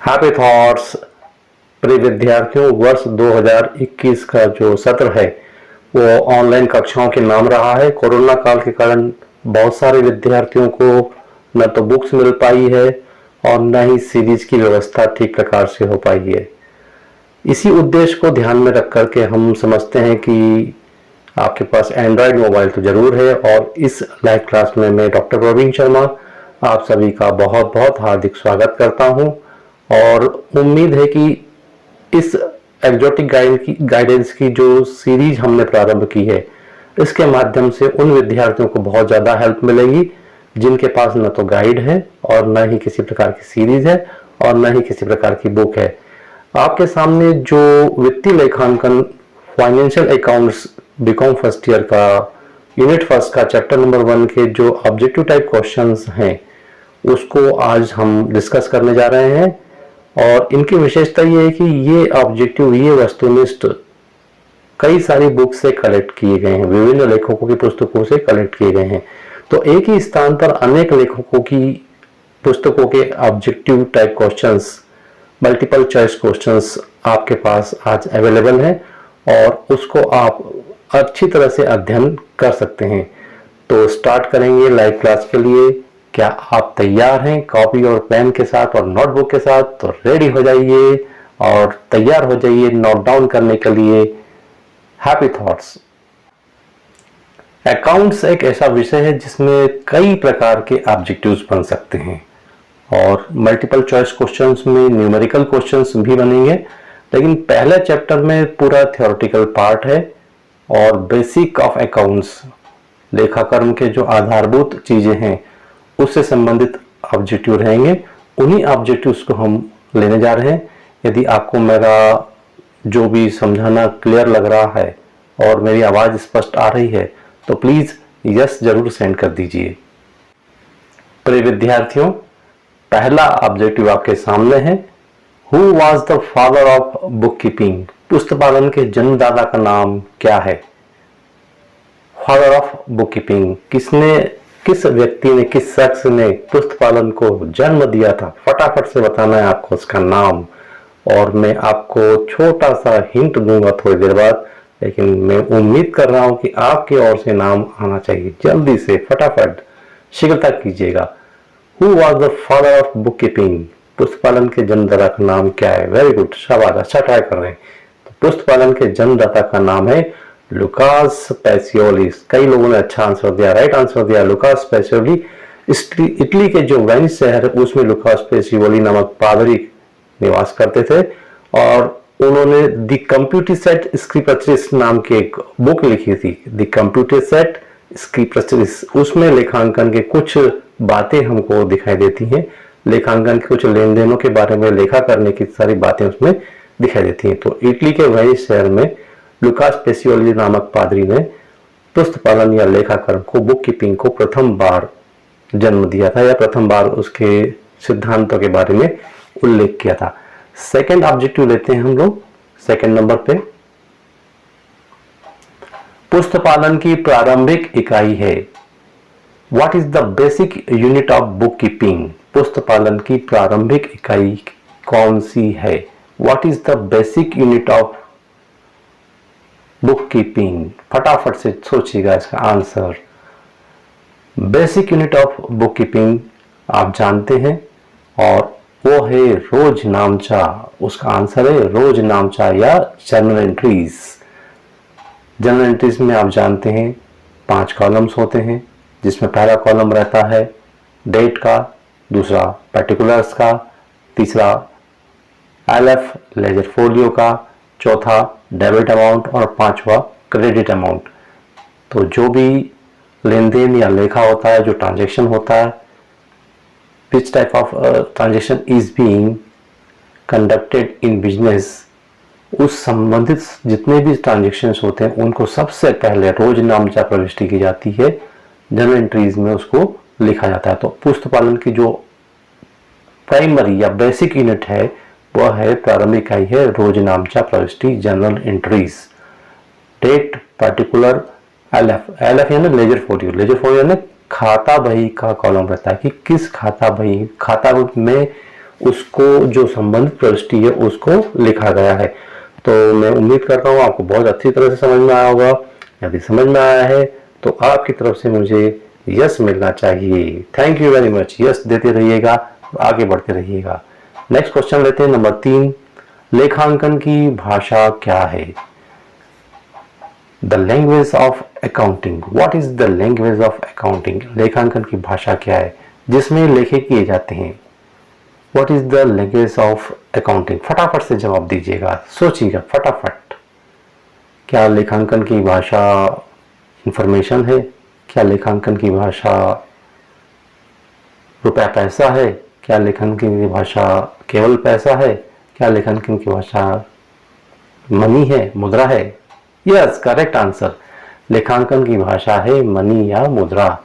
Happy thoughts. प्रिय विद्यार्थियों, वर्ष 2021 का जो सत्र है वो ऑनलाइन कक्षाओं के नाम रहा है। कोरोना काल के कारण बहुत सारे विद्यार्थियों को न तो बुक्स मिल पाई है और न ही सीरीज की व्यवस्था ठीक प्रकार से हो पाई है। इसी उद्देश्य को ध्यान में रख करके हम समझते हैं कि आपके पास एंड्रॉयड मोबाइल तो जरूर है, और इस लाइव क्लास में मैं डॉक्टर प्रवीण शर्मा आप सभी का बहुत बहुत हार्दिक स्वागत करता हूं। और उम्मीद है कि इस एक्जोटिक गाइडेंस की जो सीरीज हमने प्रारंभ की है, इसके माध्यम से उन विद्यार्थियों को बहुत ज़्यादा हेल्प मिलेगी जिनके पास न तो गाइड है और न ही किसी प्रकार की सीरीज है और न ही किसी प्रकार की बुक है। आपके सामने जो वित्तीय लेखांकन financial accounts BCom first year का यूनिट फर्स्ट का चैप्टर नंबर 1 के जो ऑब्जेक्टिव टाइप क्वेश्चंस हैं उसको आज हम डिस्कस करने जा रहे हैं। और इनकी विशेषता ये है कि ये ऑब्जेक्टिव, ये वस्तुनिष्ठ कई सारी बुक से कलेक्ट किए गए हैं, विभिन्न लेखकों की पुस्तकों से कलेक्ट किए गए हैं। तो एक ही स्थान पर अनेक लेखकों की पुस्तकों के objective type questions, multiple choice questions आपके पास आज अवेलेबल है और उसको आप अच्छी तरह से अध्ययन कर सकते हैं। तो स्टार्ट करेंगे लाइव क्लास के लिए। क्या आप तैयार हैं कॉपी और पेन के साथ और नोटबुक के साथ? तो रेडी हो जाइए और तैयार हो जाइए नोट डाउन करने के लिए। Happy thoughts. अकाउंट्स एक ऐसा विषय है जिसमें कई प्रकार के ऑब्जेक्टिव्स बन सकते हैं और मल्टीपल चॉइस क्वेश्चंस में न्यूमेरिकल क्वेश्चंस भी बनेंगे, लेकिन पहले चैप्टर में पूरा थ्योरेटिकल पार्ट है और बेसिक ऑफ अकाउंट्स, लेखाकर्म के जो आधारभूत चीजें हैं उससे संबंधित ऑब्जेक्टिव रहेंगे। उन्हीं ऑब्जेक्टिव्स को हम लेने जा रहे हैं। यदि आपको मेरा जो भी समझाना क्लियर लग रहा है और मेरी आवाज स्पष्ट आ रही है तो प्लीज यस जरूर सेंड कर दीजिए। प्रिय विद्यार्थियों, पहला ऑब्जेक्टिव आपके सामने है। Who was the father of bookkeeping? पुस्तपालन के जन्मदाता का नाम क्या है? फादर ऑफ बुक कीपिंग, किस व्यक्ति ने, किस शख्स ने पुस्तपालन को जन्म दिया था? फटाफट से बताना है आपको उसका नाम। और मैं आपको छोटा सा हिंट दूंगा थोड़ी देर बाद, लेकिन मैं उम्मीद कर रहा हूं कि आपकी ओर से नाम आना चाहिए। जल्दी से फटाफट शीघ्रता कीजिएगा। Who was the father of bookkeeping? पुस्तपालन के जन्मदाता का नाम क्या है? वेरी गुड, शाबाश, अच्छा ट्राई कर रहे हैं। तो पुस्तपालन के जन्मदाता का नाम है लुकास पैसियोली। कई लोगों ने अच्छा आंसर दिया, राइट आंसर दिया, लुकास पैसियोली। इटली के जो वेनिस शहर है उसमें लुकास पैसियोली नामक पादरी निवास करते थे और उन्होंने द कंप्यूटर सेट स्क्रिप्चरिस नाम की एक बुक लिखी थी। द कंप्यूटर सेट स्क्रिप्चरिस, उसमें लेखांकन के कुछ बातें हमको दिखाई देती हैं, लेखांकन के कुछ लेन देनों के बारे में लेखा करने की सारी बातें उसमें दिखाई देती हैं। तो इटली के वेनिस शहर में लुकास पैसियोली नामक पादरी ने पुस्तपालन या लेखाकरण को, बुक कीपिंग को प्रथम बार जन्म दिया था या प्रथम बार उसके सिद्धांतों के बारे में उल्लेख किया था। सेकंड ऑब्जेक्टिव लेते हैं हम लोग सेकंड नंबर पे। पुस्तपालन की प्रारंभिक इकाई है। What is the basic unit of bookkeeping? पुस्तपालन की प्रारंभिक इकाई कौन सी है? What is the basic unit of bookkeeping? फटाफट से सोचिएगा इसका answer. Basic unit of bookkeeping आप जानते हैं और वो है रोज नामचा। उसका आंसर है रोज नामचा या जर्नल एंट्रीज। जर्नल एंट्रीज में आप जानते हैं 5 कॉलम्स होते हैं, जिसमें पहला कॉलम रहता है डेट का, दूसरा पर्टिकुलर्स का, तीसरा एलएफ लेजर फोलियो का, चौथा डेबिट अमाउंट और पांचवा क्रेडिट अमाउंट। तो जो भी लेन देन या लेखा होता है, जो ट्रांजैक्शन होता है, which type of transaction is being conducted in business, उस संबंधित जितने भी ट्रांजैक्शंस होते हैं उनको सबसे पहले रोज नामचा प्रविष्टि की जाती है, जर्नल एंट्रीज में उसको लिखा जाता है। तो पुस्तपालन की जो प्राइमरी या बेसिक यूनिट है वह है, प्रारंभिक इकाई है रोज नामचा प्रविष्टि, journal entries. Date, particular, LF यानी लेजर फोलियो। लेजर फोलियो यानी खाता बही का कॉलम रहता है कि किस खाता बही, खाता में उसको जो संबंधित प्रविष्टि है उसको लिखा गया है। तो मैं उम्मीद करता हूँ आपको बहुत अच्छी तरह से समझ में आया होगा। यदि समझ में आया है तो आपकी तरफ से मुझे यस मिलना चाहिए। Thank you very much. Yes देते रहिएगा, आगे बढ़ते रहिएगा। नेक्स्ट क्वेश्चन लेते हैं नंबर 3, लेखांकन की भाषा क्या है? The language of accounting. What is the language of accounting? लेखांकन की भाषा क्या है जिसमें लेखे किए जाते हैं? What is the language of accounting? फटाफट से जवाब दीजिएगा, सोचिएगा फटाफट। क्या लेखांकन की भाषा इंफॉर्मेशन है? क्या लेखांकन की भाषा रुपया पैसा है? क्या लेखांकन की भाषा केवल पैसा है? क्या लेखांकन की भाषा मनी है, मुद्रा है? Yes, correct answer. लेखांकन की भाषा है मनी या मुद्रा।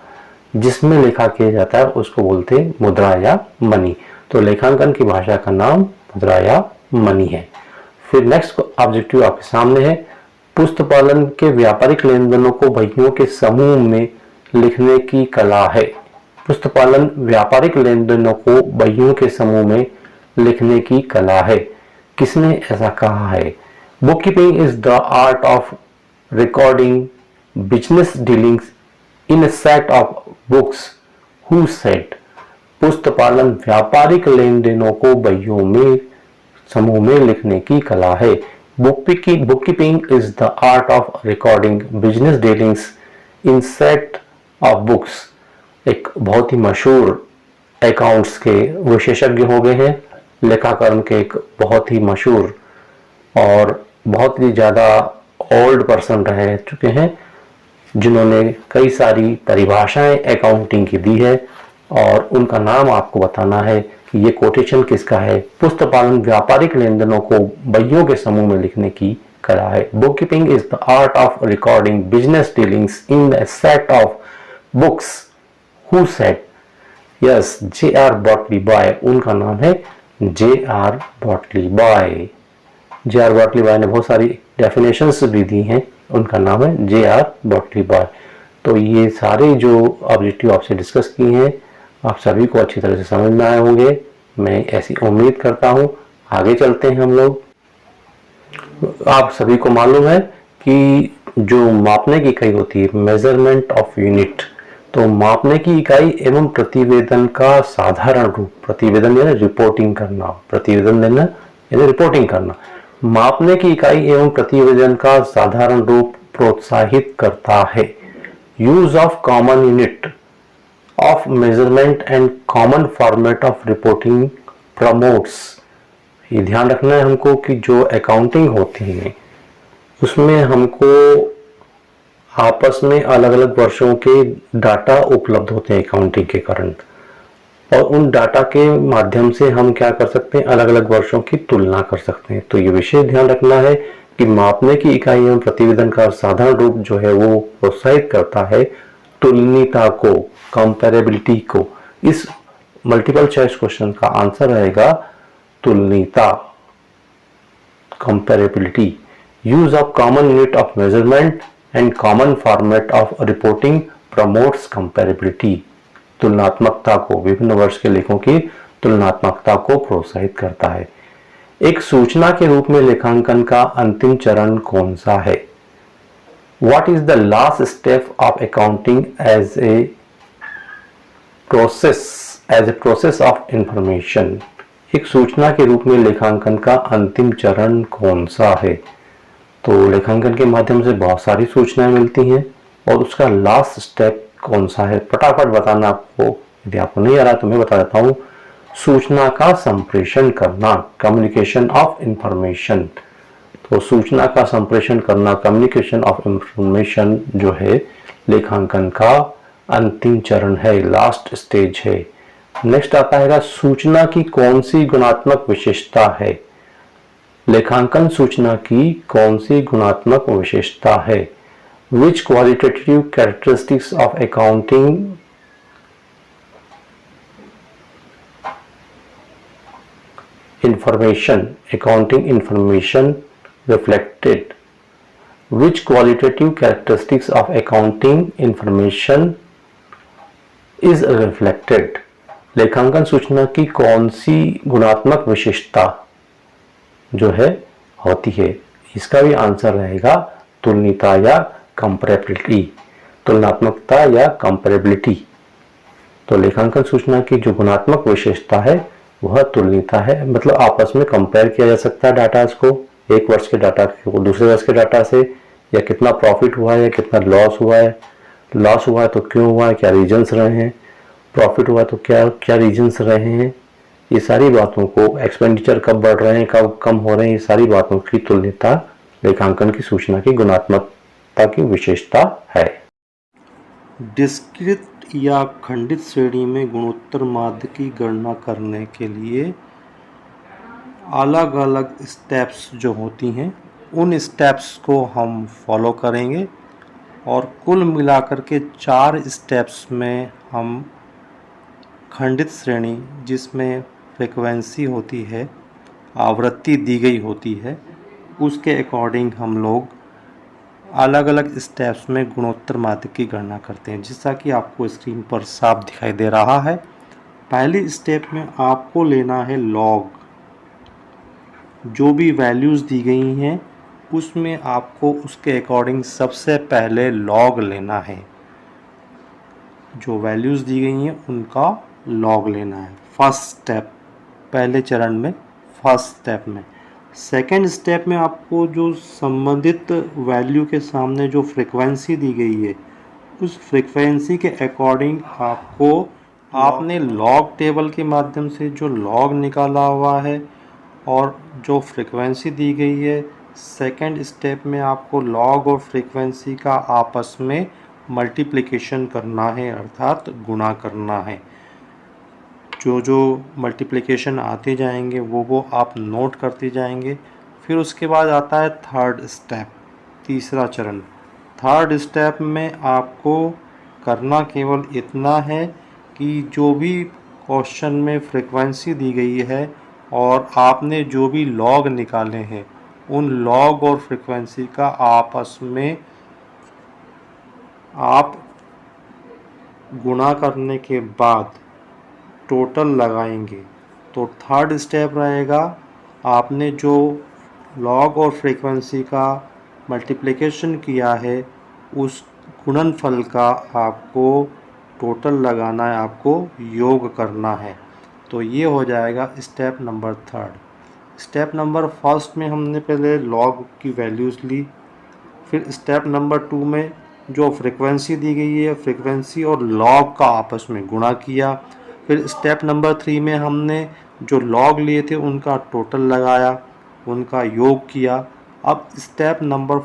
जिसमें लेखा किया जाता है उसको बोलते हैं मुद्रा या मनी। तो लेखांकन की भाषा का नाम मुद्रा या मनी है। फिर नेक्स्ट ऑब्जेक्टिव आपके सामने है, पुस्तपालन के व्यापारिक लेन देनों को बहियों के समूह में लिखने की कला है। पुस्तपालन व्यापारिक लेन देनों को बहियों के समूह में लिखने की कला है। किसने ऐसा कहा है? Bookkeeping is the art of recording business dealings in a set of books. Who said? पुस्तपालन व्यापारिक लेन देनों को बहियों में समूह में लिखने की कला है। Bookkeeping is the art of recording business dealings in set of books. एक बहुत ही मशहूर अकाउंट्स के विशेषज्ञ हो गए हैं, लेखाकरण के एक बहुत ही मशहूर और बहुत ही ज़्यादा ओल्ड पर्सन रह चुके हैं, जिन्होंने कई सारी परिभाषाएं अकाउंटिंग की दी है। और उनका नाम आपको बताना है कि ये कोटेशन किसका है। पुस्तपालन व्यापारिक लेन देनों को बहियों के समूह में लिखने की कला है। Bookkeeping is the art of recording business dealings in a set of books. Who said? Yes, J.R. Batliboi. उनका नाम है J.R. बॉटली बॉय। J.R. बॉटली बॉय ने बहुत सारी डेफिनेशंस भी दी हैं। उनका नाम है J.R. बॉटली बॉय। तो ये सारे जो ऑब्जेक्टिव आपसे डिस्कस किए हैं आप सभी को अच्छी तरह से समझ में आए होंगे, मैं ऐसी उम्मीद करता हूँ। आगे चलते हैं हम लोग। आप सभी को मालूम है कि जो मापने की इकाई होती है मेजरमेंट ऑफ यूनिट, तो मापने की इकाई एवं प्रतिवेदन का साधारण रूप, प्रतिवेदन यानी रिपोर्टिंग करना, प्रतिवेदन लेना यानी रिपोर्टिंग करना, मापने की इकाई एवं प्रतिवेदन का साधारण रूप प्रोत्साहित करता है। Use of common unit of measurement and common format of reporting promotes। ये ध्यान रखना है हमको कि जो अकाउंटिंग होती है उसमें हमको आपस में अलग अलग वर्षों के डाटा उपलब्ध होते हैं अकाउंटिंग के कारण, और उन डाटा के माध्यम से हम क्या कर सकते हैं, अलग अलग वर्षों की तुलना कर सकते हैं। तो ये विशेष ध्यान रखना है कि मापने की इकाई एवं प्रतिवेदन का साधारण रूप जो है वो प्रोत्साहित करता है तुलनीयता को, कंपैरेबिलिटी को। इस मल्टीपल चॉइस क्वेश्चन का आंसर रहेगा तुलनीयता, comparability. Use of common unit of measurement and common format of reporting promotes comparability. तुलनात्मकता को, विभिन्न वर्ष के लेखों की तुलनात्मकता को प्रोत्साहित करता है। एक सूचना के रूप में लेखांकन का अंतिम चरण कौन सा है? What is the last step of accounting as a process of information? एक सूचना के रूप में लेखांकन का अंतिम चरण कौन सा है? तो लेखांकन के माध्यम से बहुत सारी सूचनाएं मिलती हैं और उसका लास्ट स्टेप कौन सा है? फटाफट बताना आपको, यदि आपको नहीं आ रहा तो मैं बता देता हूँ। सूचना का संप्रेषण करना, कम्युनिकेशन ऑफ इंफॉर्मेशन। तो सूचना का संप्रेषण करना, कम्युनिकेशन ऑफ इंफॉर्मेशन जो है लेखांकन का अंतिम चरण है, लास्ट स्टेज है। नेक्स्ट आता है सूचना की कौन सी गुणात्मक विशेषता है? लेखांकन सूचना की कौन सी गुणात्मक विशेषता है? Which qualitative characteristics of accounting information, accounting information reflected? Which qualitative characteristics of accounting information is reflected? लेखांकन सूचना की कौन सी गुणात्मक विशेषता जो है होती है? इसका भी आंसर रहेगा तुलनीयता या कंपैरेबिलिटी, तुलनात्मकता या कंपैरेबिलिटी। तो लेखांकन सूचना की जो गुणात्मक विशेषता है वह तुलनीयता है, मतलब आपस में कंपेयर किया जा सकता है डाटा को, एक वर्ष के डाटा को दूसरे वर्ष के डाटा से, या कितना प्रॉफिट हुआ है या कितना लॉस हुआ है, लॉस हुआ है तो क्यों हुआ है, क्या रीजंस रहे हैं, प्रॉफिट हुआ तो क्या क्या रीजंस रहे हैं, ये सारी बातों को, एक्सपेंडिचर कब बढ़ रहे हैं कब कम हो रहे हैं, ये सारी बातों की तुलनीयता लेखांकन की सूचना की गुणात्मकता की विशेषता है। डिस्क्रीट या खंडित श्रेणी में गुणोत्तर माध्य की गणना करने के लिए अलग अलग स्टेप्स जो होती हैं उन स्टेप्स को हम फॉलो करेंगे और कुल मिलाकर के 4 स्टेप्स में हम खंडित श्रेणी, जिसमें फ्रीक्वेंसी होती है, आवृत्ति दी गई होती है, उसके अकॉर्डिंग हम लोग अलग अलग स्टेप्स में गुणोत्तर माध्य की गणना करते हैं, जैसा कि आपको स्क्रीन पर साफ दिखाई दे रहा है। पहली स्टेप में आपको लेना है लॉग, जो भी वैल्यूज़ दी गई हैं उसमें आपको उसके अकॉर्डिंग सबसे पहले लॉग लेना है, जो वैल्यूज़ दी गई हैं उनका लॉग लेना है फर्स्ट स्टेप, पहले चरण में, फर्स्ट स्टेप में। सेकेंड स्टेप में आपको जो संबंधित वैल्यू के सामने जो फ्रीक्वेंसी दी गई है उस फ्रीक्वेंसी के अकॉर्डिंग आपने लॉग टेबल के माध्यम से जो लॉग निकाला हुआ है और जो फ्रीक्वेंसी दी गई है, सेकेंड स्टेप में आपको लॉग और फ्रीक्वेंसी का आपस में मल्टीप्लिकेशन करना है, अर्थात गुणा करना है। जो जो मल्टीप्लिकेशन आते जाएंगे वो आप नोट करते जाएंगे। फिर उसके बाद आता है थर्ड स्टेप, तीसरा चरण। थर्ड स्टेप में आपको करना केवल इतना है कि जो भी क्वेश्चन में फ्रीक्वेंसी दी गई है और आपने जो भी लॉग निकाले हैं उन लॉग और फ्रीक्वेंसी का आपस में आप गुणा करने के बाद टोटल लगाएंगे। तो थर्ड स्टेप रहेगा, आपने जो लॉग और फ्रीक्वेंसी का मल्टीप्लिकेशन किया है उस गुणनफल का आपको टोटल लगाना है, आपको योग करना है। तो ये हो जाएगा step number third. Step number first में हमने पहले लॉग की वैल्यूज़ ली, फिर स्टेप नंबर 2 में जो फ्रीक्वेंसी दी गई है फ्रीक्वेंसी और लॉग का आपस में गुणा किया, फिर स्टेप नंबर 3 में हमने जो लॉग लिए थे उनका टोटल लगाया, उनका योग किया। अब स्टेप नंबर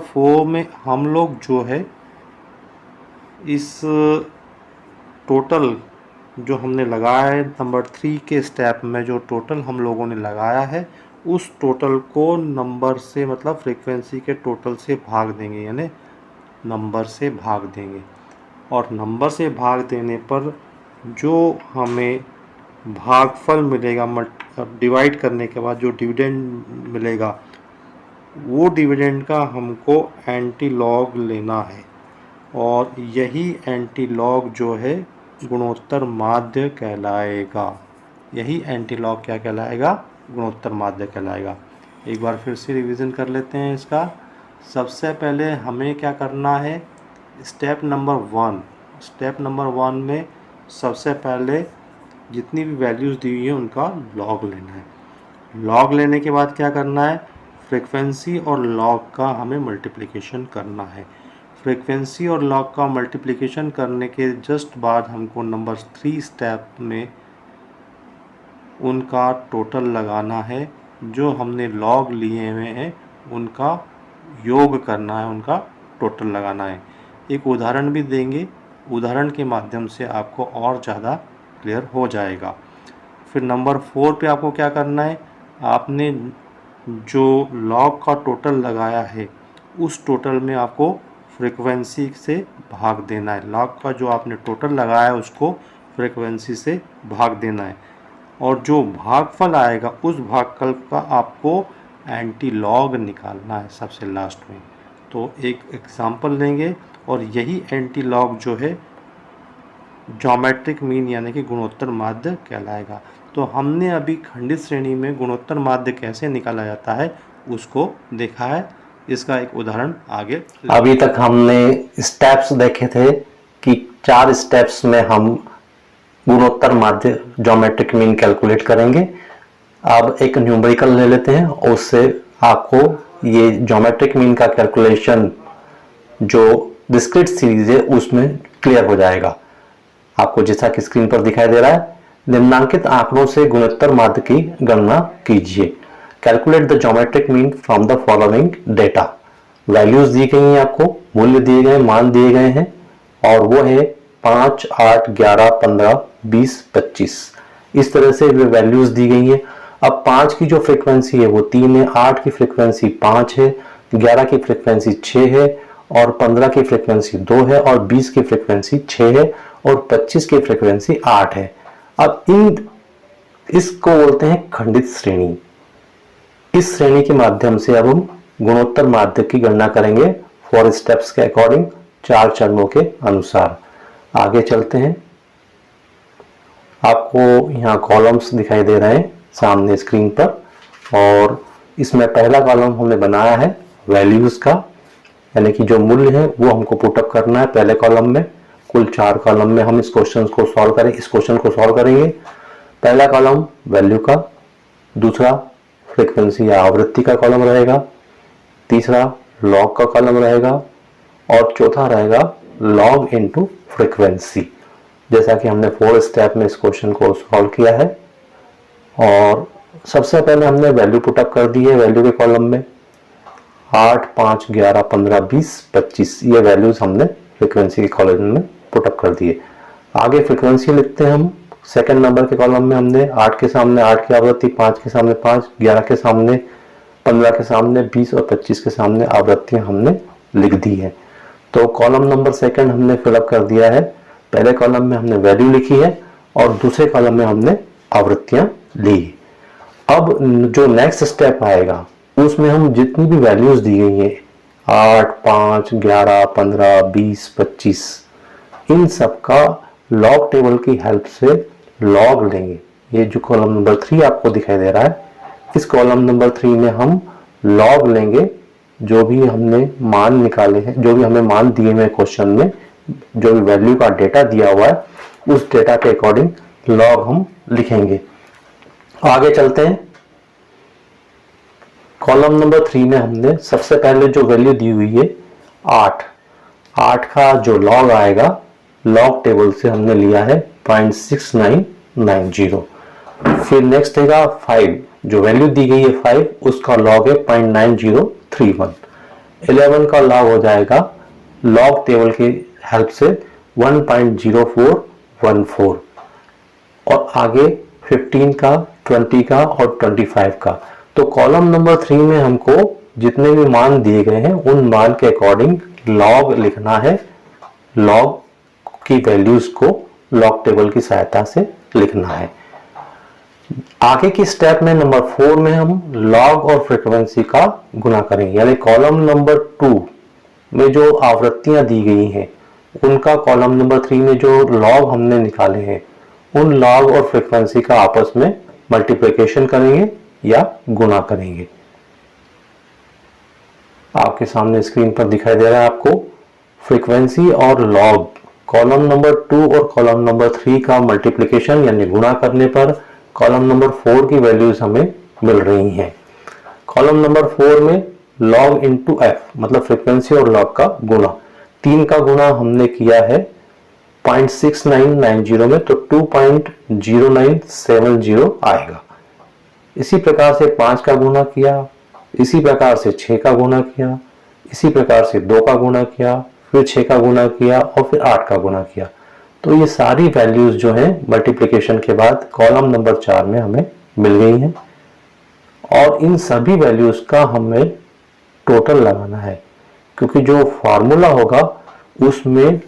4 में हम लोग जो है इस टोटल जो हमने लगाया है नंबर 3 के स्टेप में, जो टोटल हम लोगों ने लगाया है उस टोटल को नंबर से, मतलब फ्रीक्वेंसी के टोटल से भाग देंगे, यानी नंबर से भाग देंगे। और नंबर से भाग देने पर जो हमें भागफल मिलेगा, डिवाइड करने के बाद जो डिविडेंड मिलेगा, वो डिविडेंड का हमको एंटी लॉग लेना है। और यही एंटी लॉग जो है गुणोत्तर माध्य कहलाएगा। यही एंटी लॉग क्या कहलाएगा? गुणोत्तर माध्य कहलाएगा। एक बार फिर से रिवीजन कर लेते हैं इसका। सबसे पहले हमें क्या करना है, स्टेप नंबर 1 में सबसे पहले जितनी भी वैल्यूज़ दी हुई हैं उनका लॉग लेना है। लॉग लेने के बाद क्या करना है, फ्रीक्वेंसी और लॉग का हमें मल्टीप्लिकेशन करना है। फ्रीक्वेंसी और लॉग का मल्टीप्लिकेशन करने के जस्ट बाद हमको नंबर 3 स्टेप में उनका टोटल लगाना है। जो हमने लॉग लिए हुए हैं उनका योग करना है, उनका टोटल लगाना है। एक उदाहरण भी देंगे, उदाहरण के माध्यम से आपको और ज़्यादा क्लियर हो जाएगा। फिर नंबर 4 पे आपको क्या करना है, आपने जो लॉग का टोटल लगाया है उस टोटल में आपको फ्रीक्वेंसी से भाग देना है। लॉग का जो आपने टोटल लगाया है उसको फ्रीक्वेंसी से भाग देना है, और जो भागफल आएगा उस भागफल का आपको एंटी लॉग निकालना है सबसे लास्ट में। तो एक एग्जांपल लेंगे और यही एंटी लॉग जो है ज्योमेट्रिक मीन यानी कि गुणोत्तर माध्य कहलाएगा। तो हमने अभी खंडित श्रेणी में गुणोत्तर माध्य कैसे निकाला जाता है उसको देखा है। इसका एक उदाहरण आगे। अभी तक हमने स्टेप्स देखे थे कि 4 स्टेप्स में हम गुणोत्तर माध्य ज्योमेट्रिक मीन कैलकुलेट करेंगे। अब एक न्यूमेरिकल ले लेते हैं, उससे आपको ये ज्योमेट्रिक मीन का कैलकुलेशन जो डिस्क्रीट सीरीज है उसमें क्लियर हो जाएगा। आपको जैसा कि स्क्रीन पर दिखाई दे रहा है, निम्नांकित आंकड़ों से गुणोत्तर माध्य की गणना कीजिए। Calculate the geometric mean from the following data. Values दी गई हैं, आपको मूल्य दिए गए, मान दिए गए हैं, और वो है 5, 8, 11, 15, 20, 25। इस तरह से वे वैल्यूज दी गई हैं। अब 5 की जो फ्रीक्वेंसी है वो 3 है, 8 की फ्रीक्वेंसी 5 है, 11 की फ्रीक्वेंसी 6 है, और 15 की फ्रीक्वेंसी 2 है, और 20 की फ्रीक्वेंसी 6 है, और 25 की फ्रीक्वेंसी 8 है। अब इसको बोलते हैं खंडित श्रेणी। इस श्रेणी के माध्यम से अब हम गुणोत्तर माध्य की गणना करेंगे 4 स्टेप्स के अकॉर्डिंग, 4 चरणों के अनुसार। आगे चलते हैं। आपको यहाँ कॉलम्स दिखाई दे रहे हैं सामने स्क्रीन पर, और इसमें पहला कॉलम हमने बनाया है वैल्यूज का, यानी कि जो मूल्य है वो हमको पुटअप करना है पहले कॉलम में। कुल 4 कॉलम में हम इस क्वेश्चन को सॉल्व करेंगे। पहला कॉलम वैल्यू का, दूसरा फ्रीक्वेंसी या आवृत्ति का कॉलम रहेगा, तीसरा लॉग का कॉलम रहेगा, और चौथा रहेगा लॉग इनटू फ्रीक्वेंसी। जैसा कि हमने 4 स्टेप में इस क्वेश्चन को सॉल्व किया है। और सबसे पहले हमने वैल्यू पुटअप कर दी है वैल्यू के कॉलम में। 8, 5, 11, 15, 20, 25 ये वैल्यूज हमने फ्रीक्वेंसी के कॉलम में पुटअप कर दिए। आगे फ्रीक्वेंसी लिखते हैं हम। सेकंड नंबर के कॉलम में हमने 8 के सामने 8 की आवृत्ति, 5 के सामने 5, 11 के सामने, 15 के सामने 20 और 25 के सामने आवृत्तियां हमने लिख दी है। तो कॉलम नंबर सेकंड हमने फिलअप कर दिया है। पहले कॉलम में हमने वैल्यू लिखी है और दूसरे कॉलम में हमने आवृत्तियां ली। अब जो नेक्स्ट स्टेप आएगा उसमें हम जितनी भी वैल्यूज दी गई है 8, 5, 11, 15, 20, 25 इन सब का लॉग टेबल की हेल्प से लॉग लेंगे। ये जो कॉलम नंबर 3 आपको दिखाई दे रहा है, इस कॉलम नंबर 3 में हम लॉग लेंगे जो भी हमने मान निकाले हैं, जो भी हमें मान दिए हुए क्वेश्चन में, जो भी वैल्यू का डेटा दिया हुआ है उस डेटा के अकॉर्डिंग लॉग हम लिखेंगे। आगे चलते हैं। कॉलम नंबर 3 में हमने सबसे पहले जो वैल्यू दी हुई है 8 का जो लॉग आएगा, लॉग टेबल से हमने लिया है 0.6990। फिर नेक्स्ट है 5, जो वैल्यू दी गई है 5 उसका लॉग है 0.9031। 11 का लॉग हो जाएगा लॉग टेबल की हेल्प से 1.0414, और आगे 15 का, 20 का और 25 का। तो कॉलम नंबर 3 में हमको जितने भी मान दिए गए हैं उन मान के अकॉर्डिंग लॉग लिखना है। लॉग की वैल्यूज को लॉग टेबल की सहायता से लिखना है। आगे की स्टेप में नंबर 4 में हम लॉग और फ्रीक्वेंसी का गुना करेंगे, यानी कॉलम नंबर 2 में जो आवृत्तियां दी गई हैं उनका कॉलम नंबर 3 में जो लॉग हमने निकाले हैं उन लॉग और फ्रीक्वेंसी का आपस में मल्टीप्लिकेशन करेंगे या गुना करेंगे। आपके सामने स्क्रीन पर दिखाई दे रहा है आपको फ्रीक्वेंसी और लॉग। कॉलम नंबर 2 और कॉलम नंबर 3 का मल्टीप्लिकेशन यानी गुणा करने पर कॉलम नंबर 4 की वैल्यूज हमें मिल रही हैं। कॉलम नंबर 4 में लॉग इनटू एफ मतलब फ्रीक्वेंसी और लॉग का गुणा, 3 का गुणा हमने किया है 0.6990 में, तो 2.0970 आएगा। इसी प्रकार से 5 का गुणा किया, इसी प्रकार से 6 का गुणा किया, इसी प्रकार से 2 का गुणा किया, फिर 6 का गुणा किया और फिर 8 का गुणा किया। तो ये सारी वैल्यूज जो हैं मल्टीप्लिकेशन के बाद कॉलम नंबर 4 में हमें मिल गई हैं, और इन सभी वैल्यूज का हमें टोटल लगाना है, क्योंकि जो फॉर्मूला होगा उसमें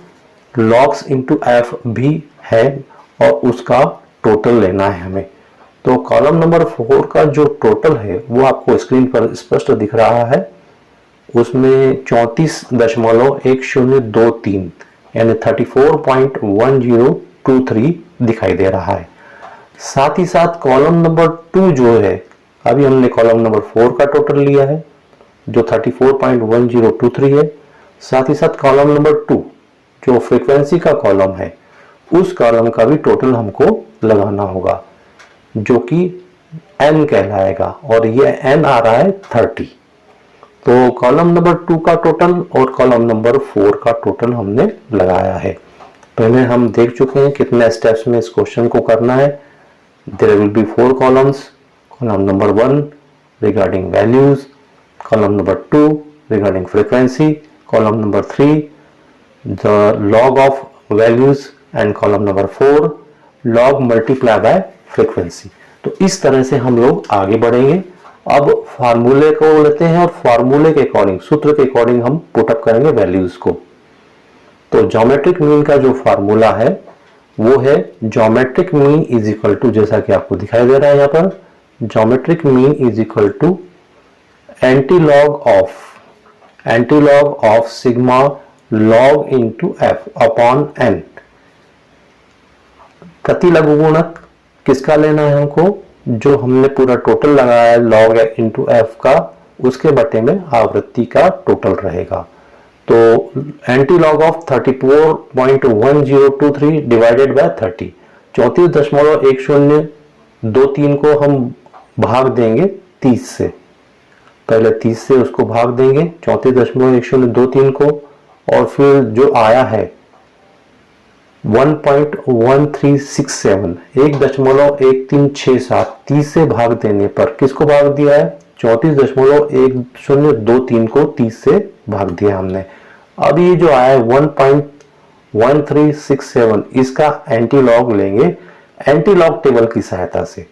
लॉग्स इनटू एफ भी है और उसका टोटल लेना है हमें। तो कॉलम नंबर 4 का जो टोटल है वो आपको स्क्रीन पर स्पष्ट दिख रहा है। उसमें 34.1023 यानी 34.1023 दिखाई दे रहा है। साथ ही साथ कॉलम नंबर 2 जो है, अभी हमने कॉलम नंबर 4 का टोटल लिया है जो 34.1023 है। साथ ही साथ कॉलम नंबर 2 जो फ्रीक्वेंसी का कॉलम है, उस कॉलम का भी टोटल हमको लगाना होगा जो कि n कहलाएगा, और ये n आ रहा है 30। तो कॉलम नंबर 2 का टोटल और कॉलम नंबर 4 का टोटल हमने लगाया है। पहले हम देख चुके हैं कितने स्टेप्स में इस क्वेश्चन को करना है। There will be 4 columns. Column number 1 regarding values, column number 2 regarding frequency, column number 3 the log of values, and column number 4 log multiply by frequency. तो इस तरह से हम लोग आगे बढ़ेंगे। अब फार्मूले को लेते हैं और फार्मूले के अकॉर्डिंग, सूत्र के अकॉर्डिंग हम पुटअप करेंगे वैल्यूज को। तो ज्योमेट्रिक मीन का जो फार्मूला है वो है geometric mean is equal to, जैसा कि आपको दिखाई दे रहा है यहाँ पर, geometric mean is equal to antilog of sigma log into F upon N. प्रति लघु गुणक किसका लेना है हमको? जो हमने पूरा टोटल लगाया है लॉग इंटू एफ का, उसके बटे में आवृत्ति का टोटल रहेगा। तो anti log of 34.1023 divided by 30, 34.1023 को हम भाग देंगे 30 से। पहले 30 से उसको भाग देंगे 34.1023 को, और फिर जो आया है 1.1367, 1.1367 30 से भाग देने पर किसको भाग दिया है? 34.1023 को 30 से भाग दिया हमने। अब ये जो आया है 1.1367, इसका एंटीलॉग लेंगे एंटीलॉग टेबल की सहायता से।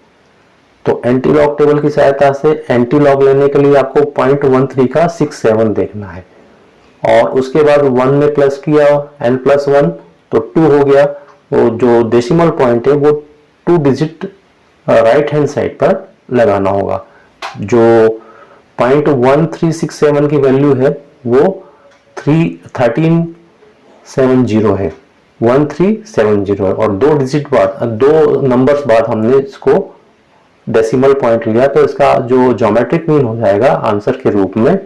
तो एंटीलॉग टेबल की सहायता से एंटीलॉग लेने के लिए आपको 0.13 का 67 देखना है, और उसके बाद 1 में प्लस किया n+1 तो 2 हो गया। तो जो डेसिमल पॉइंट है वो 2 डिजिट राइट हैंड साइड पर लगाना होगा। जो 0.1367 की वैल्यू है वो 1370 है, 1370 है, और 2 डिजिट बाद, 2 नंबर्स बाद हमने इसको डेसिमल पॉइंट लिया, तो इसका जो ज्योमेट्रिक मीन हो जाएगा आंसर के रूप में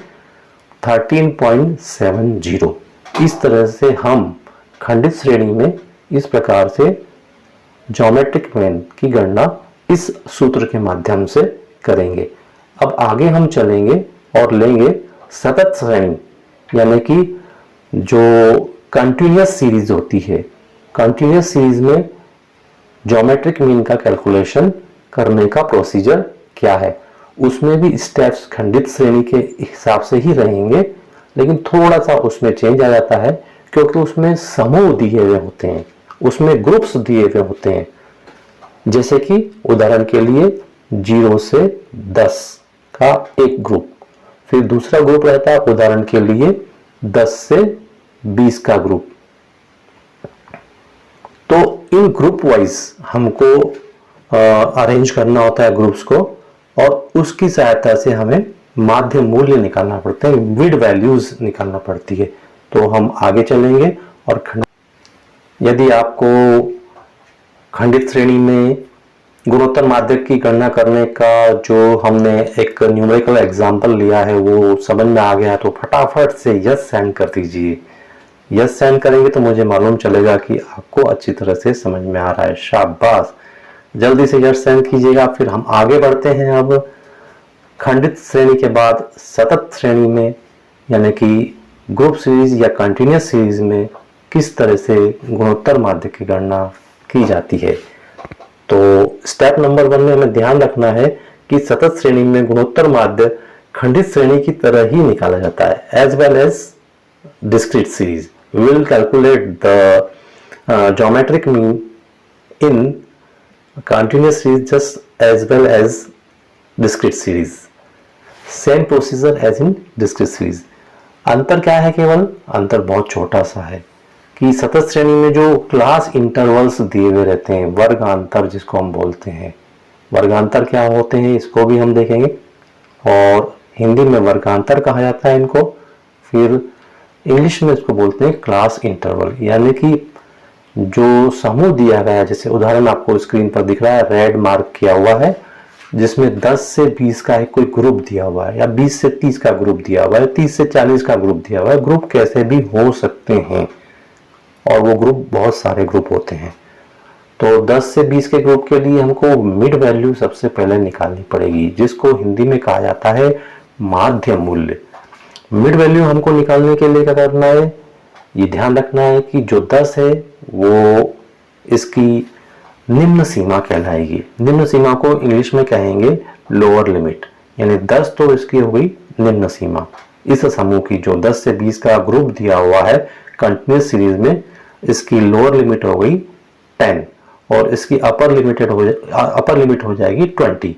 13.70। इस तरह से हम खंडित श्रेणी में इस प्रकार से ज्योमेट्रिक मीन की गणना इस सूत्र के माध्यम से करेंगे। अब आगे हम चलेंगे और लेंगे सतत श्रेणी, यानी कि जो कंटिन्यूअस सीरीज होती है। कंटिन्यूअस सीरीज में ज्योमेट्रिक मीन का कैलकुलेशन करने का प्रोसीजर क्या है, उसमें भी स्टेप्स खंडित श्रेणी के हिसाब से ही रहेंगे, लेकिन थोड़ा सा उसमें चेंज आ जाता है क्योंकि उसमें समूह दिए हुए होते हैं, उसमें ग्रुप्स दिए हुए होते हैं। जैसे कि उदाहरण के लिए 0 से 10 का एक ग्रुप, फिर दूसरा ग्रुप रहता है उदाहरण के लिए 10 से 20 का ग्रुप। तो इन ग्रुप वाइज हमको अरेंज करना होता है ग्रुप्स को, और उसकी सहायता से हमें माध्य मूल्य निकालना पड़ता है, मिड वैल्यूज निकालना पड़ती है। तो हम आगे चलेंगे और यदि आपको खंडित श्रेणी में गुणोत्तर माध्यक की गणना करने का जो हमने एक न्यूमेरिकल एग्जांपल लिया है वो समझ में आ गया, तो फटाफट से यस सेंड कर दीजिए। यस सेंड करेंगे तो मुझे मालूम चलेगा कि आपको अच्छी तरह से समझ में आ रहा है। शाबाश, जल्दी से यस सेंड कीजिएगा। फिर हम आगे बढ़ते हैं। अब खंडित श्रेणी के बाद सतत श्रेणी में, यानी कि ग्रुप सीरीज या कंटिन्यूअस सीरीज में किस तरह से गुणोत्तर माध्य की गणना की जाती है। तो स्टेप नंबर 1 में हमें ध्यान रखना है कि सतत श्रेणी में गुणोत्तर माध्य खंडित श्रेणी की तरह ही निकाला जाता है, as well as discrete series. We will calculate the geometric mean in continuous series just as well as discrete series. Same procedure as in discrete series. अंतर क्या है? केवल अंतर बहुत छोटा सा है कि सतत श्रेणी में जो क्लास इंटरवल्स दिए हुए रहते हैं, वर्गांतर जिसको हम बोलते हैं, वर्गांतर क्या होते हैं इसको भी हम देखेंगे, और हिंदी में वर्गांतर कहा जाता है इनको। फिर इंग्लिश में इसको बोलते हैं क्लास इंटरवल, यानी कि जो समूह दिया गया है, जैसे उदाहरण आपको स्क्रीन पर दिख रहा है, रेड मार्क किया हुआ है, जिसमें 10 से 20 का एक कोई ग्रुप दिया हुआ है, या 20 से 30 का ग्रुप दिया हुआ है, 30 से 40 का ग्रुप दिया हुआ है। ग्रुप कैसे भी हो सकते हैं और वो ग्रुप बहुत सारे ग्रुप होते हैं। तो 10 से 20 के ग्रुप के लिए हमको मिड वैल्यू सबसे पहले निकालनी पड़ेगी, जिसको हिंदी में कहा जाता है माध्य मूल्य। मिड वैल्यू हमको निकालने के लिए क्या करना है, ये ध्यान रखना है कि जो 10 है वो इसकी निम्न सीमा कहलाएगी। निम्न सीमा को इंग्लिश में कहेंगे लोअर लिमिट, यानी 10 तो इसकी हो गई निम्न सीमा। इस समूह की जो 10 से 20 का ग्रुप दिया हुआ है कंटिन्यूस सीरीज में, इसकी लोअर लिमिट हो गई 10 और इसकी अपर लिमिट हो जाएगी 20।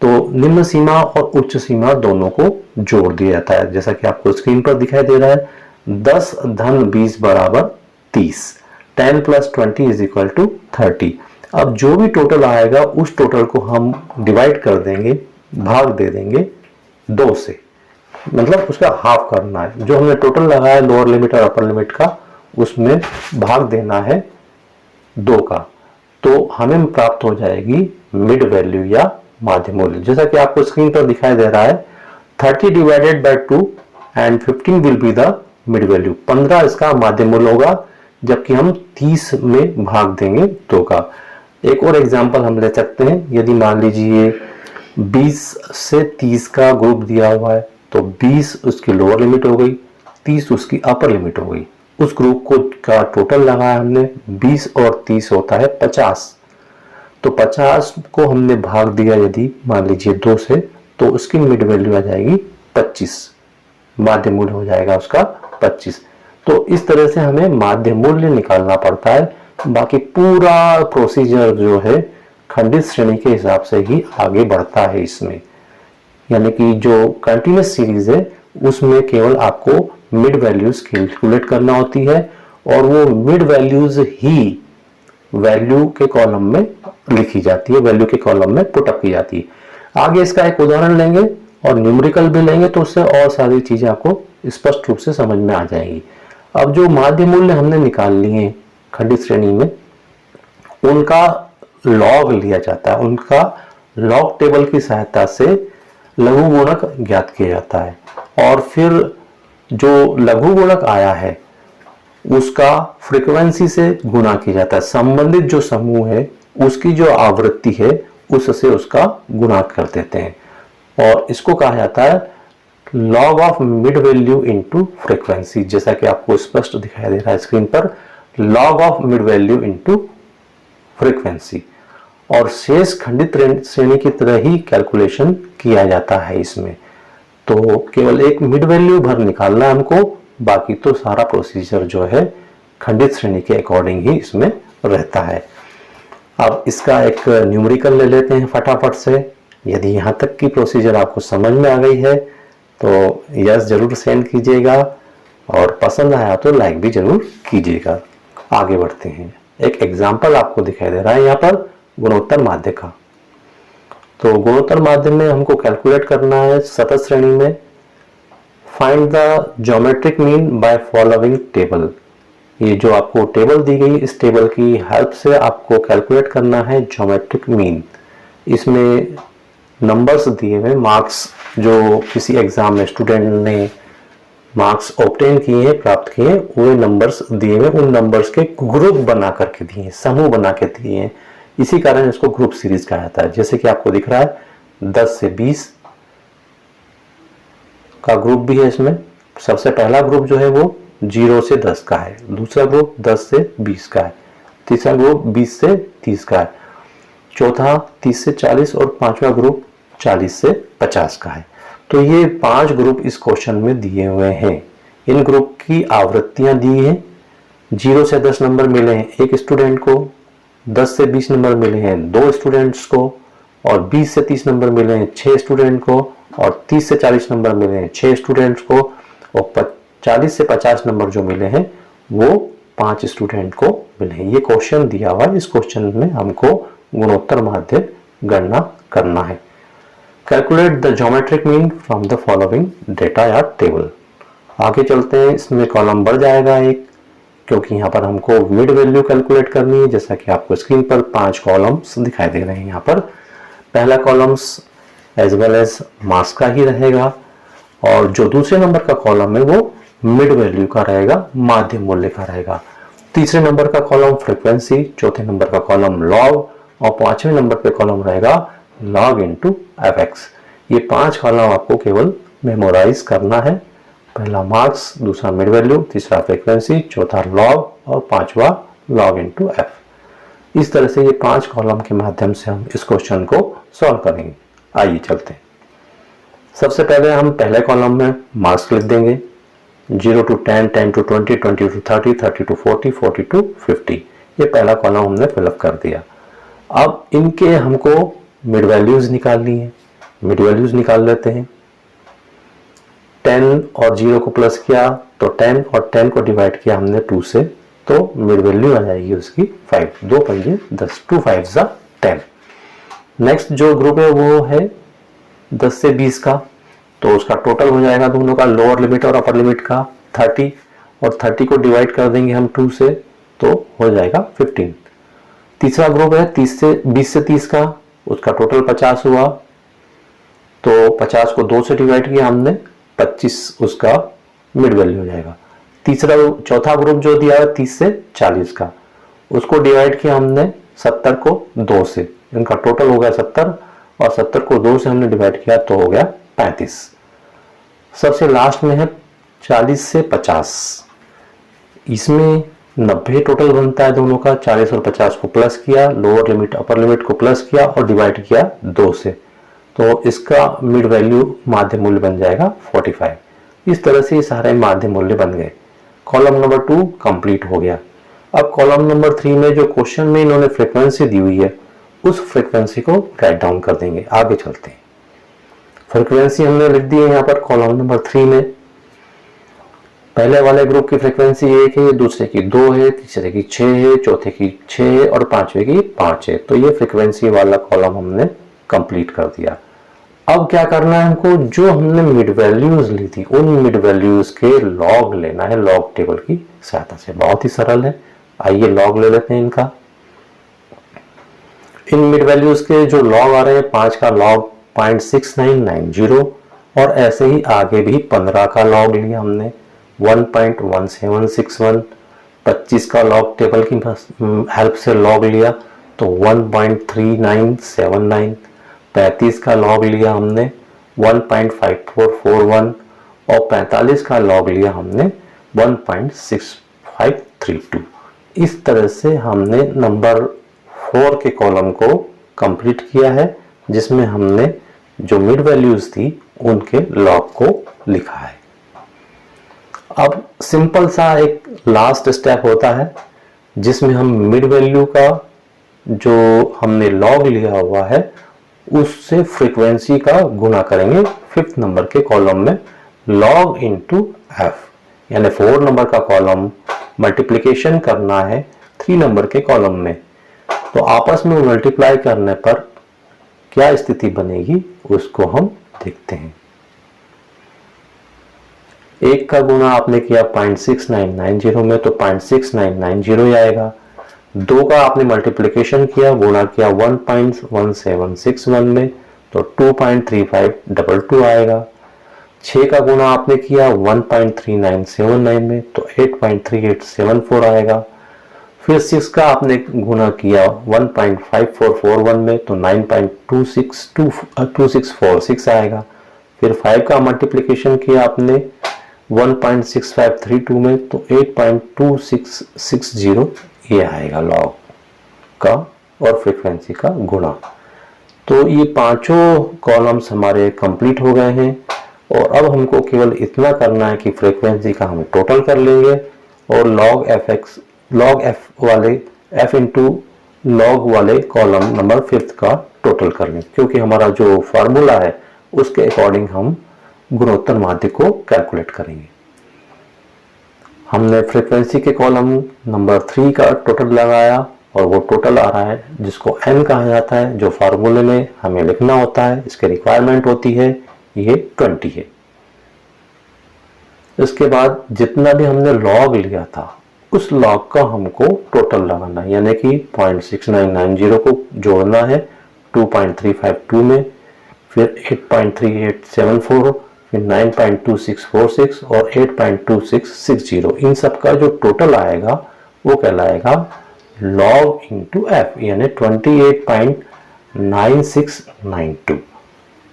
तो निम्न सीमा और उच्च सीमा दोनों को जोड़ दिया जाता है, जैसा कि आपको स्क्रीन पर दिखाई दे रहा है। 10 धन 20 बराबर 30, 10 प्लस 20 इज इक्वल टू 30। अब जो भी टोटल आएगा उस टोटल को हम डिवाइड कर देंगे, भाग दे देंगे 2 से, मतलब उसका हाफ करना है। जो हमने टोटल लगाया लोअर लिमिट और अपर लिमिट का, उसमें भाग देना है 2 का, तो हमें प्राप्त हो जाएगी मिड वैल्यू या माध्य मूल्य। जैसा कि आपको स्क्रीन पर दिखाई दे रहा है, 30 divided by 2 and 15 will be the mid value. 15 इसका माध्य मूल्य होगा, जबकि हम 30 में भाग देंगे 2 का। एक और एग्जांपल हम ले सकते हैं। यदि मान लीजिए 20 से 30 का ग्रुप दिया हुआ है, तो 20 उसकी लोअर लिमिट हो गई, 30 उसकी अपर लिमिट हो गई। उस ग्रुप को का टोटल लगाया हमने, 20 और 30 होता है 50। तो 50 को हमने भाग दिया यदि मान लीजिए 2 से, तो उसकी मिड वैल्यू आ जाएगी 25, माध्य मूल्य हो जाएगा उसका 25। तो इस तरह से हमें माध्य मूल्य निकालना पड़ता है। बाकी पूरा प्रोसीजर जो है खंडित श्रेणी के हिसाब से ही आगे बढ़ता है इसमें, यानी कि जो कंटिन्यूस सीरीज है उसमें केवल आपको मिड वैल्यूज कैलकुलेट करना होती है, और वो मिड वैल्यूज ही वैल्यू के कॉलम में लिखी जाती है, वैल्यू के कॉलम में पुटअप की जाती है। आगे इसका एक उदाहरण लेंगे और न्यूमेरिकल भी लेंगे, तो उससे और सारी चीजें आपको स्पष्ट रूप से समझ में आ जाएगी। अब जो माध्य मूल्य हमने निकाल लिए खंडित श्रेणी में, उनका लॉग लिया जाता है, उनका लॉग टेबल की सहायता से लघु गुणक ज्ञात किया जाता है, और फिर जो लघु गुणक आया है उसका फ्रीक्वेंसी से गुणा किया जाता है। संबंधित जो समूह है उसकी जो आवृत्ति है उससे उसका गुणा कर देते हैं, और इसको कहा जाता है log of mid value into frequency. जैसा कि आपको स्पष्ट दिखाई दे रहा है स्क्रीन पर, log of mid value into frequency. और शेष खंडित श्रेणी की तरह ही कैलकुलेशन किया जाता है इसमें। तो केवल एक मिड वैल्यू भर निकालना है हमको, बाकी तो सारा प्रोसीजर जो है खंडित श्रेणी के अकॉर्डिंग ही इसमें रहता है। अब इसका एक न्यूमेरिकल ले लेते हैं फटाफट से। यदि यहाँ तक की प्रोसीजर आपको समझ में आ गई है तो यस जरूर सेंड कीजिएगा, और पसंद आया तो लाइक भी जरूर कीजिएगा। आगे बढ़ते हैं। एक एग्जाम्पल आपको दिखाई दे रहा है यहाँ पर गुणोत्तर माध्य का। तो गुणोत्तर माध्य में हमको कैलकुलेट करना है सतत श्रेणी में। Find the geometric mean by following table. ये जो आपको टेबल दी गई, इस टेबल की हेल्प से आपको कैलकुलेट करना है ज्योमेट्रिक मीन। इसमें नंबर्स दिए हुए, मार्क्स जो किसी एग्जाम में स्टूडेंट ने मार्क्स ऑब्टेन किए हैं, प्राप्त किए हैं, वो नंबर्स दिए हुए, उन नंबर्स के ग्रुप बना करके दिए हैं, समूह बना के दिए हैं। इसी कारण इसको ग्रुप सीरीज कहा जाता है। जैसे कि आपको दिख रहा है 10 से 20 का ग्रुप भी है इसमें। सबसे पहला ग्रुप जो है वो 0 से 10 का है, दूसरा ग्रुप 10 से 20 का है, तीसरा ग्रुप 20 से 30 का है, चौथा 30 से 40 और पांचवा ग्रुप 40 से 50 का है। तो ये 5 ग्रुप इस क्वेश्चन में दिए हुए हैं। इन ग्रुप की आवृत्तियां दी हैं। 0 से 10 नंबर मिले हैं एक स्टूडेंट को, 10 से 20 नंबर मिले हैं 2 स्टूडेंट्स को, और 20 से 30 नंबर मिले हैं 6 स्टूडेंट को, और 30 से 40 नंबर मिले हैं 6 स्टूडेंट्स को, और 40 से 50 नंबर जो मिले हैं वो 5 स्टूडेंट को मिले हैं। ये क्वेश्चन दिया हुआ है। इस क्वेश्चन में हमको गुणोत्तर माध्य गणना करना है। Calculate the geometric mean from the following data या टेबल। आगे चलते हैं, इसमें कॉलम बढ़ जाएगा एक, क्योंकि यहाँ पर हमको मिड वैल्यू कैलकुलेट करनी है। जैसा कि आपको स्क्रीन पर 5 कॉलम्स दिखाई दे रहे हैं। यहाँ पर पहला columns as well as marks का ही रहेगा, और जो दूसरे नंबर का कॉलम है वो मिड वैल्यू का रहेगा, माध्य मूल्य का रहेगा। तीसरे नंबर का कॉलम फ्रीक्वेंसी, चौथे नंबर का कॉलम लॉग, और पांचवें नंबर पे कॉलम रहेगा लॉग इनटू एफएक्स। ये 5 कॉलम आपको केवल मेमोराइज करना है। पहला मार्क्स, दूसरा मिड वैल्यू, तीसरा फ्रीक्वेंसी, चौथा लॉग और पांचवा लॉग इनटू एफ। इस तरह से ये 5 कॉलम के माध्यम से हम इस क्वेश्चन को सॉल्व करेंगे। आइए चलते हैं। सबसे पहले हम पहले कॉलम में मार्क्स लिख देंगे, 0 to 10, 10 to 20, 20 to 30, 30 to 40, 40 to 50। ये पहला कॉलम हमने फिलअप कर दिया। अब इनके हमको मिड वैल्यूज निकालनी है। मिड वैल्यूज निकाल लेते हैं। 10 और 0 को प्लस किया तो 10, और 10 को डिवाइड किया हमने 2 से, तो मिड वैल्यू आ जाएगी उसकी 5। 2 पंजे 10, 2 5 जा 10। नेक्स्ट जो ग्रुप है वो है 10 से 20 का, तो उसका टोटल हो जाएगा दोनों का, लोअर लिमिट और अपर लिमिट का 30, और 30 को डिवाइड कर देंगे हम 2 से, तो हो जाएगा 15। तीसरा ग्रुप है 20 से 30 का, उसका टोटल 50 हुआ, तो 50 को 2 से डिवाइड किया हमने, 25 उसका मिड वैल्यू हो जाएगा। चौथा ग्रुप जो दिया है 30 से 40 का, उसको डिवाइड किया हमने 70 को 2 से, इनका टोटल हो गया 70, और 70 को 2 से हमने डिवाइड किया तो हो गया 35। सबसे लास्ट में है 40 से 50, इसमें 90 टोटल बनता है दोनों का। 40 और 50 को प्लस किया, लोअर लिमिट अपर लिमिट को प्लस किया और डिवाइड किया 2 से, तो इसका मिड वैल्यू माध्य मूल्य बन जाएगा 45। इस तरह से ये सारे माध्य मूल्य बन गए। कॉलम नंबर 2 कंप्लीट हो गया। अब कॉलम नंबर 3 में जो क्वेश्चन में इन्होंने फ्रीक्वेंसी दी हुई है, उस फ्रीक्वेंसी को राइट डाउन कर देंगे। आगे चलते हैं। फ्रीक्वेंसी हमने लिख दी है यहाँ पर कॉलम नंबर 3 में। पहले वाले ग्रुप की फ्रीक्वेंसी 1 है, दूसरे की 2 है, तीसरे की 6 है, चौथे की 6 है और पांचवे की 5 है। तो ये फ्रीक्वेंसी वाला कॉलम हमने कंप्लीट कर दिया। अब क्या करना है हमको, जो हमने मिड वैल्यूज ली थी उन मिड वैल्यूज के लॉग लेना है, लॉग टेबल की सहायता से। बहुत ही सरल है। आइए लॉग ले लेते हैं इनका। इन मिड वैल्यूज के जो लॉग आ रहे हैं, 5 का लॉग 0.6990, और ऐसे ही आगे भी 15 का लॉग लिया हमने 1.1761, 25 का लॉग टेबल की हेल्प से लॉग लिया तो 1.3979, 35 का लॉग लिया हमने 1.5441, और 45 का लॉग लिया हमने 1.6532। इस तरह से हमने नंबर 4 के कॉलम को कंप्लीट किया है, जिसमें हमने जो मिड वैल्यूज थी उनके लॉग को लिखा है। अब सिंपल सा एक लास्ट स्टेप होता है, जिसमें हम मिड वैल्यू का जो हमने लॉग लिया हुआ है उससे फ्रीक्वेंसी का गुना करेंगे 5th नंबर के कॉलम में, लॉग इनटू एफ। यानी 4 नंबर का कॉलम मल्टीप्लिकेशन करना है 3 नंबर के कॉलम में, तो आपस में मल्टीप्लाई करने पर क्या स्थिति बनेगी उसको हम देखते हैं। 1 का गुना आपने किया 0.6990 में, तो 0.6990 आएगा। 2 का आपने मल्टीप्लिकेशन किया, गुना किया 1.1761 में, तो 2.3522 आएगा। 6 का गुना आपने किया 1.3979 में, तो 8.3874 आएगा। फिर 6 का आपने गुना किया 1.5441 में, तो 9.2646 आएगा। फिर 5 का मल्टीप्लिकेशन किया आपने 1.6532 में, तो 8.2660 ये आएगा लॉग का और फ्रीक्वेंसी का गुणा। तो ये पांचों कॉलम्स हमारे कंप्लीट हो गए हैं, और अब हमको केवल इतना करना है कि फ्रीक्वेंसी का हम टोटल कर लेंगे और लॉग एफ वाले एफ इंटू लॉग वाले कॉलम नंबर 5th का टोटल कर लेंगे, क्योंकि हमारा जो फार्मूला है उसके अकॉर्डिंग हम गुणोत्तर माध्य को कैलकुलेट करेंगे। हमने फ्रीक्वेंसी के कॉलम नंबर 3 का टोटल लगाया, और वो टोटल आ रहा है जिसको n कहा जाता है, जो फार्मूले में हमें लिखना होता है, इसके रिक्वायरमेंट होती है, ये 20 है। इसके बाद जितना भी हमने लॉग लिया था उस लॉग का हमको टोटल लगाना है, यानी कि 0.6990 को जोड़ना है 2.352 में, फिर 8.3874, फिर 9.2646 और 8.2660। इन सब का जो टोटल आएगा वो कहलाएगा लॉग इंटू एफ, यानी 28.9692।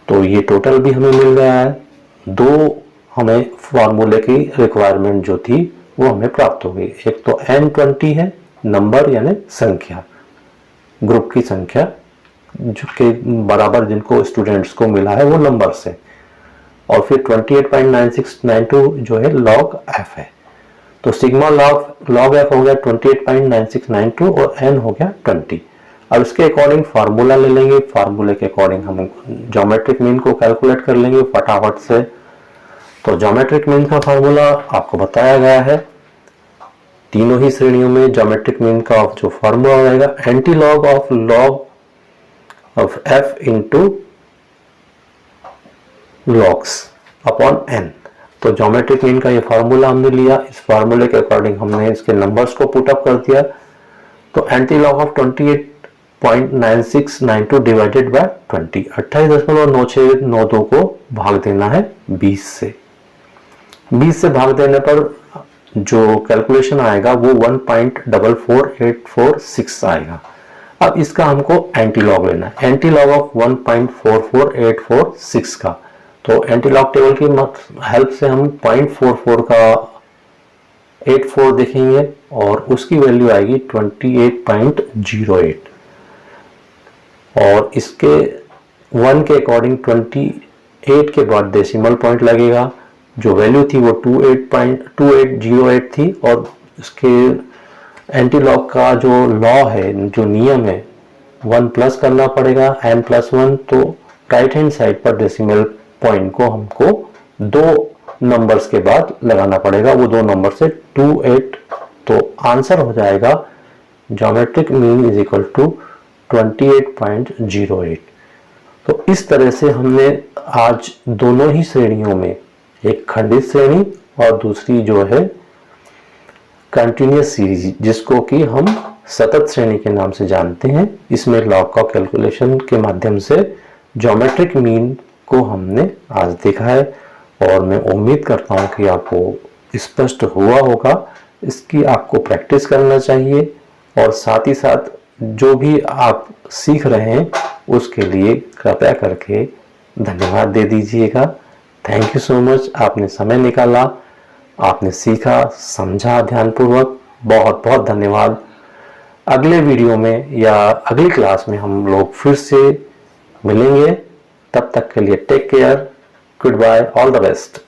तो ये टोटल भी हमें मिल गया है। दो हमें फॉर्मूले की रिक्वायरमेंट जो थी वो हमें प्राप्त हो गई। एक तो N20 है, नंबर यानी संख्या, ग्रुप की संख्या जो के बराबर जिनको स्टूडेंट्स को मिला है वो नंबर से, और फिर 28.9692 जो है लॉग एफ है। तो सिग्मा लॉग एफ हो गया 28.9692 और n हो गया 20। अब इसके अकॉर्डिंग फार्मूला ले लेंगे, फार्मूले के अकॉर्डिंग हम ज्योमेट्रिक मीन को कैलकुलेट कर लेंगे फटाफट से। तो ज्योमेट्रिक मीन का फार्मूला आपको बताया गया है। तीनों ही श्रेणियों में ज्योमेट्रिक मीन का जो फार्मूला रहेगा antilog of F into logs upon N. तो ज्योमेट्रिक मीन का ये फार्मूला हमने लिया, इस फार्मूले के अकॉर्डिंग हमने इसके नंबर्स को पुट अप कर दिया। तो anti log of 28.9692 divided by 20, 28.9692 को भाग देना है 20 से। 20 से भाग देने पर जो कैलकुलेशन आएगा वो 1.44846 आएगा। अब इसका हमको एंटी लॉग लेना है, एंटी लॉग ऑफ 1.44846 का। तो एंटी लॉग टेबल की हेल्प से हम 0.44 का 84 देखेंगे और उसकी वैल्यू आएगी 28.08, और इसके 1 के अकॉर्डिंग 28 के बाद डेसिमल पॉइंट लगेगा। जो वैल्यू थी वो 2808 थी, और इसके एंटी लॉग का जो लॉ है, जो नियम है, 1 प्लस करना पड़ेगा n+1। तो राइट हैंड साइड पर डेसिमल पॉइंट को हमको दो नंबर्स के बाद लगाना पड़ेगा, वो दो नंबर से 28। तो आंसर हो जाएगा geometric mean is equal to 28.08। तो इस तरह से हमने आज दोनों ही श्रेणियों में, एक खंडित श्रेणी और दूसरी जो है कंटिन्यूअस सीरीज, जिसको कि हम सतत श्रेणी के नाम से जानते हैं, इसमें लॉग का कैलकुलेशन के माध्यम से ज्योमेट्रिक मीन को हमने आज देखा है। और मैं उम्मीद करता हूं कि आपको स्पष्ट हुआ होगा। इसकी आपको प्रैक्टिस करना चाहिए, और साथ ही साथ जो भी आप सीख रहे हैं उसके लिए कृपया करके धन्यवाद दे दीजिएगा। थैंक यू सो मच, आपने समय निकाला, आपने सीखा, समझा ध्यानपूर्वक, बहुत बहुत धन्यवाद। अगले वीडियो में या अगली क्लास में हम लोग फिर से मिलेंगे। तब तक के लिए take care, good bye, all the best.